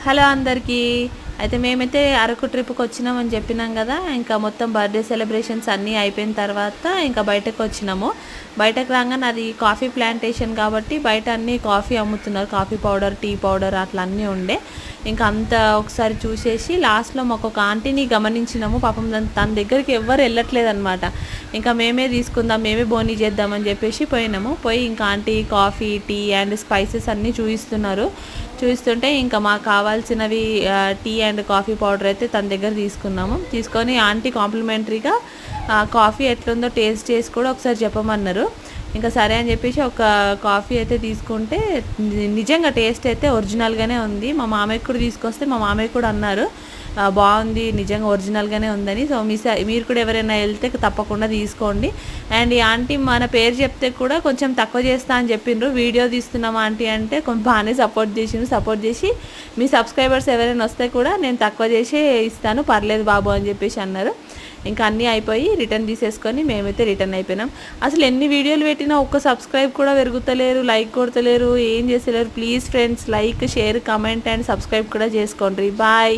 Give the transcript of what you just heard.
Hello అందరికీ. అయితే మేమైతే అరకు ట్రిప్కి వచ్చినామని చెప్పినాం కదా. ఇంకా మొత్తం బర్త్డే సెలబ్రేషన్స్ అన్నీ అయిపోయిన తర్వాత ఇంకా బయటకు వచ్చినాము. బయటకు రాగానే అది కాఫీ ప్లాంటేషన్ కాబట్టి బయట అన్నీ కాఫీ అమ్ముతున్నారు. కాఫీ పౌడర్, టీ పౌడర్ అట్లా అన్నీ ఉండే. ఇంకా అంతా ఒకసారి చూసేసి లాస్ట్లో మాకు ఒక ఆంటీని గమనించినాము. పాపం తన దగ్గరికి ఎవ్వరు వెళ్ళట్లేదు అనమాట. ఇంకా మేమే తీసుకుందాం, మేమే బోనీ చేద్దామని చెప్పేసి పోయినాము. పోయి ఇంకా aunty coffee, tea and spices అన్నీ చూపిస్తుంటే ఇంకా మాకు కావాల్సినవి టీ అండ్ కాఫీ పౌడర్ అయితే తన దగ్గర తీసుకొని ఆంటీ కాంప్లిమెంటరీగా కాఫీ ఎట్లుందో టేస్ట్ చేసి కూడా ఒకసారి చెప్పమన్నారు. ఇంకా సరే అని చెప్పేసి ఒక కాఫీ అయితే తీసుకుంటే నిజంగా టేస్ట్ అయితే ఒరిజినల్గానే ఉంది. మా మామయ్య కూడా తీసుకొస్తే మా మామయ్య కూడా అన్నారు బాగుంది, నిజంగా ఒరిజినల్గానే ఉందని. సో మీరు కూడా ఎవరైనా వెళ్తే తప్పకుండా తీసుకోండి. అండ్ ఈ ఆంటీ మన పేరు చెప్తే కూడా కొంచెం తక్కువ చేస్తా అని చెప్పిండ్రు. వీడియో తీస్తున్నాం ఆంటీ అంటే కొంచెం బాగానే సపోర్ట్ చేసి మీ సబ్స్క్రైబర్స్ ఎవరైనా వస్తే కూడా నేను తక్కువ చేసి ఇస్తాను, పర్లేదు బాబు అని చెప్పేసి అన్నారు. ఇంకా అన్నీ అయిపోయి రిటర్న్ తీసేసుకొని మేమైతే రిటర్న్ అయిపోయినాం. అసలు ఎన్ని వీడియోలు పెట్టినా ఒక్క సబ్స్క్రైబ్ కూడా పెరుగుతలేరు, లైక్ కొడతలేరు, ఏం చేస్తలేరు. Please friends, like, share, comment and subscribe కూడా చేసుకోండి. బాయ్.